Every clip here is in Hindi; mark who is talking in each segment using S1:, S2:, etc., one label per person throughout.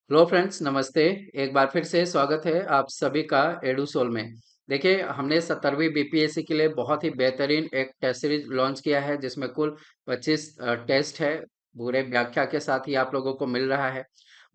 S1: हेलो फ्रेंड्स, नमस्ते। एक बार फिर से स्वागत है आप सभी का एडूसोल में। देखिए, हमने 17वीं बीपीएससी के लिए बहुत ही बेहतरीन एक टेस्ट सीरीज लॉन्च किया है, जिसमें कुल 25 टेस्ट है। पूरे व्याख्या के साथ ही आप लोगों को मिल रहा है।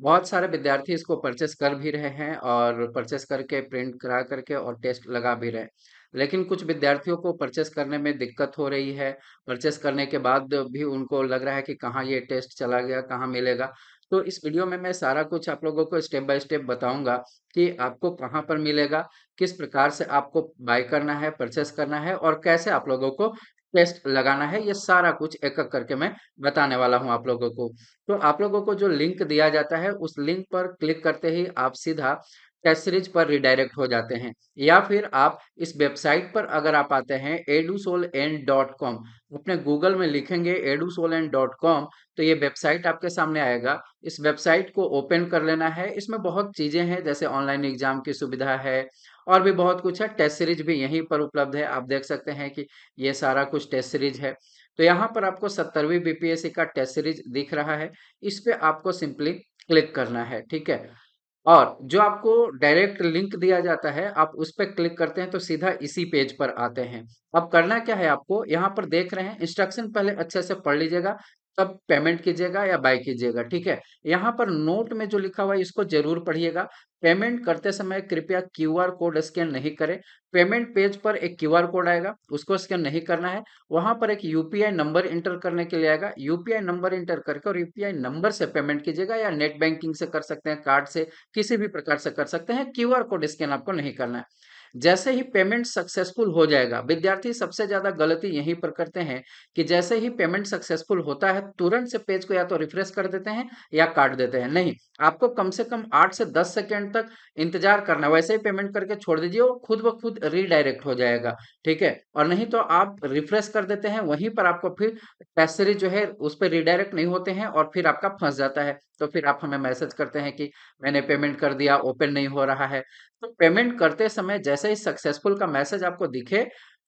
S1: बहुत सारे विद्यार्थी इसको परचेस कर भी रहे हैं और परचेस करके प्रिंट करा करके और टेस्ट लगा भी रहे हैं। लेकिन कुछ विद्यार्थियों को परचेस करने में दिक्कत हो रही है। परचेस करने के बाद भी उनको लग रहा है कि कहाँ ये टेस्ट चला गया, कहाँ मिलेगा। तो इस वीडियो में मैं सारा कुछ आप लोगों को स्टेप बाय स्टेप बताऊंगा कि आपको कहाँ पर मिलेगा, किस प्रकार से आपको बाय करना है, परचेस करना है और कैसे आप लोगों को टेस्ट लगाना है। ये सारा कुछ एक एक करके मैं बताने वाला हूं आप लोगों को। तो आप लोगों को जो लिंक दिया जाता है, उस लिंक पर क्लिक करते ही आप सीधा टेस्ट सीरीज पर रिडायरेक्ट हो जाते हैं। या फिर आप इस वेबसाइट पर अगर आप आते हैं edusoln.com, अपने गूगल में लिखेंगे edusoln.com, तो ये वेबसाइट आपके सामने आएगा। इस वेबसाइट को ओपन कर लेना है। इसमें बहुत चीजें हैं, जैसे ऑनलाइन एग्जाम की सुविधा है और भी बहुत कुछ है। टेस्ट सीरीज भी यहीं पर उपलब्ध है। आप देख सकते हैं कि ये सारा कुछ टेस्ट सीरीज है। तो यहाँ पर आपको 17वीं बीपीएससी का टेस्ट सीरीज दिख रहा है। इस पे आपको सिंपली क्लिक करना है, ठीक है। और जो आपको डायरेक्ट लिंक दिया जाता है, आप उस पर क्लिक करते हैं तो सीधा इसी पेज पर आते हैं। अब करना क्या है, आपको यहाँ पर देख रहे हैं इंस्ट्रक्शन, पहले अच्छे से पढ़ लीजिएगा, तब पेमेंट कीजिएगा या बाय कीजिएगा, ठीक है। यहाँ पर नोट में जो लिखा हुआ है, इसको जरूर पढ़िएगा। पेमेंट करते समय कृपया क्यूआर कोड स्कैन नहीं करें। पेमेंट पेज पर एक क्यूआर कोड आएगा, उसको स्कैन नहीं करना है। वहां पर एक यूपीआई नंबर इंटर करने के लिए आएगा, यूपीआई नंबर इंटर करके और यूपीआई नंबर से पेमेंट कीजिएगा, या नेट बैंकिंग से कर सकते हैं, कार्ड से, किसी भी प्रकार से कर सकते हैं। क्यूआर कोड स्कैन आपको नहीं करना है। जैसे ही पेमेंट सक्सेसफुल हो जाएगा, विद्यार्थी सबसे ज्यादा गलती यहीं पर करते हैं कि जैसे ही पेमेंट सक्सेसफुल होता है, तुरंत से पेज को या तो रिफ्रेश कर देते हैं या काट देते हैं। नहीं, आपको कम से कम 8 से 10 सेकेंड तक इंतजार करना है। वैसे ही पेमेंट करके छोड़ दीजिए, वो खुद ब खुद रीडायरेक्ट हो जाएगा, ठीक है। और नहीं तो आप रिफ्रेश कर देते हैं, वहीं पर आपको फिर टेस्ट सीरीज जो है उस पर रिडायरेक्ट नहीं होते हैं और फिर आपका फंस जाता है। तो फिर आप हमें मैसेज करते हैं कि मैंने पेमेंट कर दिया, ओपन नहीं हो रहा है। तो पेमेंट करते समय जैसे ही सक्सेसफुल का मैसेज आपको दिखे,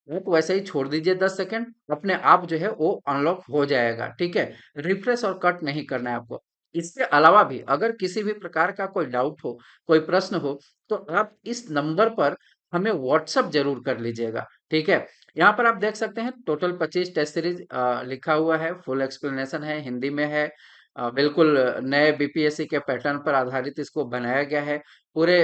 S1: आप वैसे ही छोड़ दीजिए 10 सेकेंड, अपने आप जो है वो अनलॉक हो जाएगा, ठीक है। रिफ्रेश और कट नहीं करना है आपको। इसके अलावा भी अगर किसी भी प्रकार का कोई डाउट हो, कोई प्रश्न हो, तो आप इस नंबर पर हमें व्हाट्सअप जरूर कर लीजिएगा, ठीक है। यहाँ पर आप देख सकते हैं टोटल 25 टेस्ट सीरीज लिखा हुआ है, फुल एक्सप्लेनेशन है, हिंदी में है। बिल्कुल नए बीपीएससी के पैटर्न पर आधारित इसको बनाया गया है। पूरे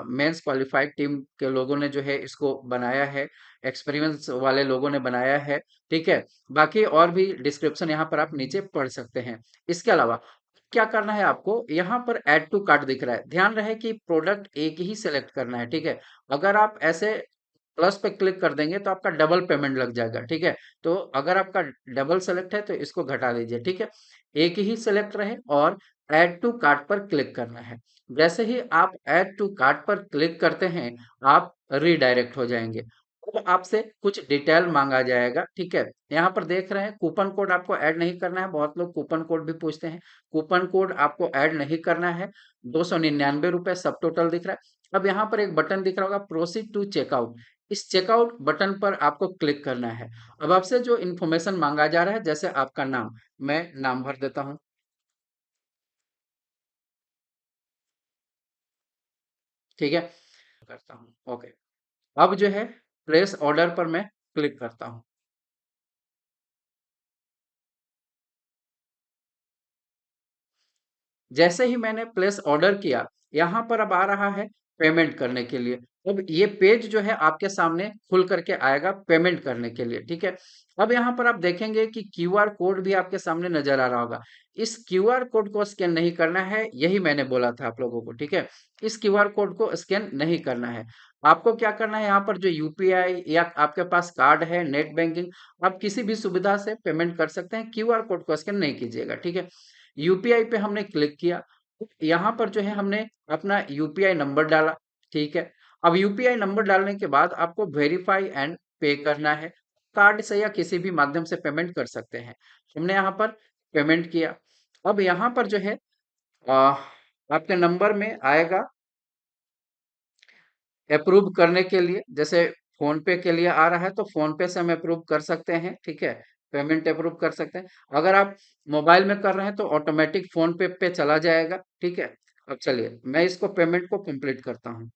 S1: मेंस क्वालिफाइड टीम के लोगों ने जो है इसको बनाया है, एक्सपीरियंस वाले लोगों ने बनाया है, ठीक है। बाकी और भी डिस्क्रिप्शन यहाँ पर आप नीचे पढ़ सकते हैं। इसके अलावा क्या करना है, आपको यहाँ पर ऐड टू कार्ट दिख रहा है, ध्यान रहे कि प्रोडक्ट एक ही सिलेक्ट करना है, ठीक है। अगर आप ऐसे प्लस पे क्लिक कर देंगे तो आपका डबल पेमेंट लग जाएगा, ठीक है। तो अगर आपका डबल सेलेक्ट है तो इसको घटा दीजिए, ठीक है। एक ही सिलेक्ट रहे और ऐड टू कार्ट पर क्लिक करना है। जैसे ही आप ऐड टू कार्ट पर क्लिक करते हैं, आप रीडायरेक्ट हो जाएंगे। अब आपसे कुछ डिटेल मांगा जाएगा, ठीक है। यहाँ पर देख रहे हैं कूपन कोड आपको ऐड नहीं करना है, बहुत लोग कूपन कोड भी पूछते हैं। कूपन कोड आपको ऐड नहीं करना है। 299 रुपए सब टोटल दिख रहा है। अब यहाँ पर एक बटन दिख रहा होगा, प्रोसीड टू चेकआउट। इस चेकआउट बटन पर आपको क्लिक करना है। अब आपसे जो इन्फॉर्मेशन मांगा जा रहा है, जैसे आपका नाम, मैं नाम भर देता हूँ, ठीक है। करता हूँ, ओके। अब जो है प्लेस ऑर्डर पर मैं क्लिक करता हूँ। जैसे ही मैंने प्लेस ऑर्डर किया, यहाँ पर अब आ रहा है पेमेंट करने के लिए। अब ये पेज जो है आपके सामने खुल करके आएगा पेमेंट करने के लिए, ठीक है। अब यहाँ पर आप देखेंगे कि क्यूआर कोड भी आपके सामने नजर आ रहा होगा। इस क्यूआर कोड को स्कैन नहीं करना है, यही मैंने बोला था आप लोगों को, ठीक है। इस क्यूआर कोड को स्कैन नहीं करना है। आपको क्या करना है, यहाँ पर जो यूपीआई या आपके पास कार्ड है, नेट बैंकिंग, आप किसी भी सुविधा से पेमेंट कर सकते हैं। क्यूआर कोड को स्कैन नहीं कीजिएगा, ठीक है। यूपीआई पे हमने क्लिक किया। यहाँ पर जो है हमने अपना यूपीआई नंबर डाला, ठीक है। अब यूपीआई नंबर डालने के बाद आपको वेरीफाई एंड पे करना है। कार्ड से या किसी भी माध्यम से पेमेंट कर सकते हैं। हमने यहाँ पर पेमेंट किया। अब यहाँ पर जो है आपके नंबर में आएगा अप्रूव करने के लिए। जैसे फोन पे के लिए आ रहा है तो फोन पे से हम अप्रूव कर सकते हैं, ठीक है। पेमेंट अप्रूव कर सकते हैं। अगर आप मोबाइल में कर रहे हैं तो ऑटोमेटिक फोन पे पे चला जाएगा, ठीक है। अब चलिए मैं इसको पेमेंट को कंप्लीट करता हूँ।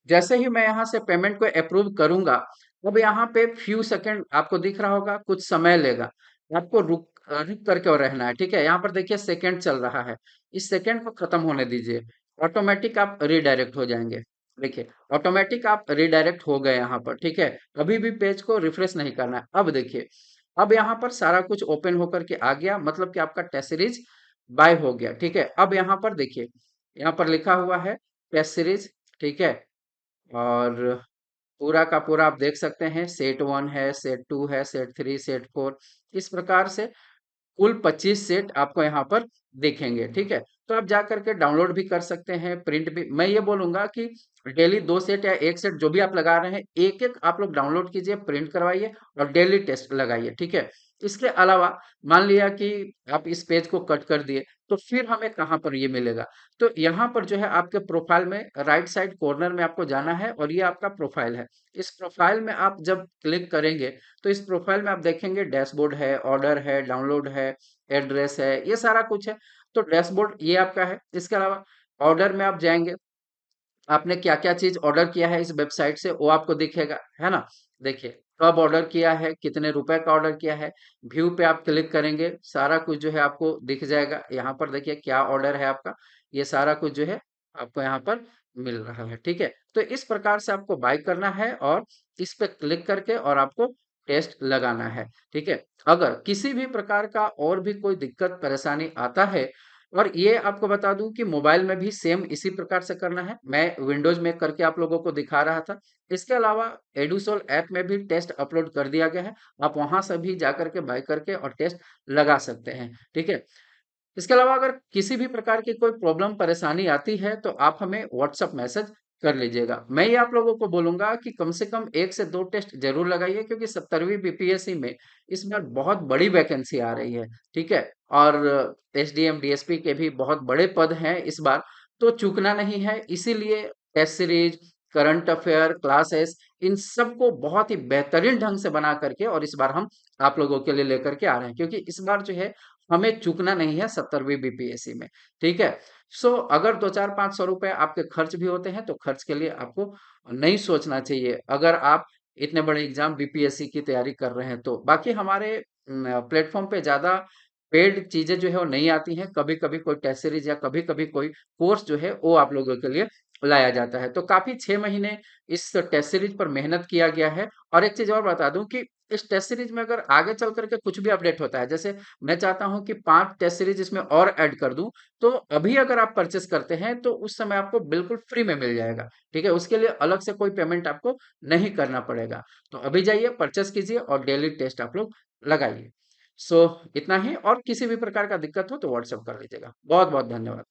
S1: जैसे ही मैं यहाँ से पेमेंट को अप्रूव करूंगा, अब यहाँ पे फ्यू सेकंड आपको दिख रहा होगा, कुछ समय लेगा। आपको रुक करके और रहना है, ठीक है। यहाँ पर देखिए सेकंड चल रहा है, इस सेकंड को खत्म होने दीजिए। ऑटोमेटिक आप रिडायरेक्ट हो जाएंगे। देखिए ऑटोमेटिक आप रिडायरेक्ट हो गए यहाँ पर, ठीक है। अभी भी पेज को रिफ्रेश नहीं करना है। अब देखिए, अब यहाँ पर सारा कुछ ओपन होकर के आ गया, मतलब कि आपका टेस्ट सीरीज बाय हो गया, ठीक है। अब यहाँ पर देखिए, यहाँ पर लिखा हुआ है टेस्ट सीरीज, ठीक है। और पूरा का पूरा आप देख सकते हैं, सेट वन है, सेट टू है, सेट थ्री, सेट फोर, इस प्रकार से कुल 25 सेट आपको यहाँ पर दिखेंगे, ठीक है। तो आप जा करके डाउनलोड भी कर सकते हैं, प्रिंट भी। मैं ये बोलूंगा कि डेली 2 सेट या 1 सेट जो भी आप लगा रहे हैं, एक एक आप लोग डाउनलोड कीजिए, प्रिंट करवाइए और डेली टेस्ट लगाइए, ठीक है। इसके अलावा मान लिया कि आप इस पेज को कट कर दिए, तो फिर हमें कहाँ पर ये मिलेगा? तो यहाँ पर जो है आपके प्रोफाइल में राइट साइड कॉर्नर में आपको जाना है और ये आपका प्रोफाइल है। इस प्रोफाइल में आप जब क्लिक करेंगे, तो इस प्रोफाइल में आप देखेंगे डैशबोर्ड है, ऑर्डर है, डाउनलोड है, एड्रेस है, ये सारा कुछ है। तो डैशबोर्ड ये आपका है। इसके अलावा ऑर्डर में आप जाएंगे, आपने क्या क्या चीज ऑर्डर किया है इस वेबसाइट से वो आपको दिखेगा, है ना। देखिए कब ऑर्डर किया है, कितने रुपए का ऑर्डर किया है। व्यू पे आप क्लिक करेंगे, सारा कुछ जो है आपको दिख जाएगा। यहाँ पर देखिए क्या ऑर्डर है आपका, ये सारा कुछ जो है आपको यहाँ पर मिल रहा है, ठीक है। तो इस प्रकार से आपको बाय करना है और इस पे क्लिक करके और आपको टेस्ट लगाना है, ठीक है। अगर किसी भी प्रकार का और भी कोई दिक्कत परेशानी आता है, और ये आपको बता दूं कि मोबाइल में भी सेम इसी प्रकार से करना है। मैं विंडोज में करके आप लोगों को दिखा रहा था। इसके अलावा एडुसोल ऐप में भी टेस्ट अपलोड कर दिया गया है, आप वहां से भी जा करके बाय करके और टेस्ट लगा सकते हैं, ठीक है। इसके अलावा अगर किसी भी प्रकार की कोई प्रॉब्लम परेशानी आती है, तो आप हमें व्हाट्सएप मैसेज कर लीजिएगा। मैं ये आप लोगों को बोलूंगा कि कम से कम 1 से 2 टेस्ट जरूर लगाइए, क्योंकि 70वीं बीपीएससी में इस बार बहुत बड़ी वैकेंसी आ रही है, ठीक है। और एसडीएम डीएसपी के भी बहुत बड़े पद हैं इस बार, तो चूकना नहीं है। इसीलिए test series, current affair, classes, इन सबको बहुत ही बेहतरीन ढंग से बना करके और इस बार हम आप लोगों के लिए लेकर के आ रहे हैं, क्योंकि इस बार जो है हमें चूकना नहीं है 70वीं बीपीएससी में, ठीक है। सो अगर 2 4 500 रुपए आपके खर्च भी होते हैं, तो खर्च के लिए आपको नहीं सोचना चाहिए, अगर आप इतने बड़े एग्जाम बीपीएससी की तैयारी कर रहे हैं। तो बाकी हमारे प्लेटफॉर्म पे ज्यादा पेड चीजें जो है वो नहीं आती हैं। कभी कभी कोई टेस्ट सीरीज या कभी कभी कोई कोर्स जो है वो आप लोगों के लिए लाया जाता है। तो काफी 6 महीने इस टेस्ट सीरीज पर मेहनत किया गया है। और एक चीज और बता दूं कि इस टेस्ट सीरीज में अगर आगे चल करके कुछ भी अपडेट होता है, जैसे मैं चाहता हूं कि 5 टेस्ट सीरीज इसमें और ऐड कर दूं, तो अभी अगर आप परचेस करते हैं तो उस समय आपको बिल्कुल फ्री में मिल जाएगा, ठीक है। उसके लिए अलग से कोई पेमेंट आपको नहीं करना पड़ेगा। तो अभी जाइए परचेस कीजिए और डेली टेस्ट आप लोग लगाइए। सो इतना ही, और किसी भी प्रकार का दिक्कत हो तो व्हाट्सएप कर लीजिएगा। बहुत बहुत धन्यवाद।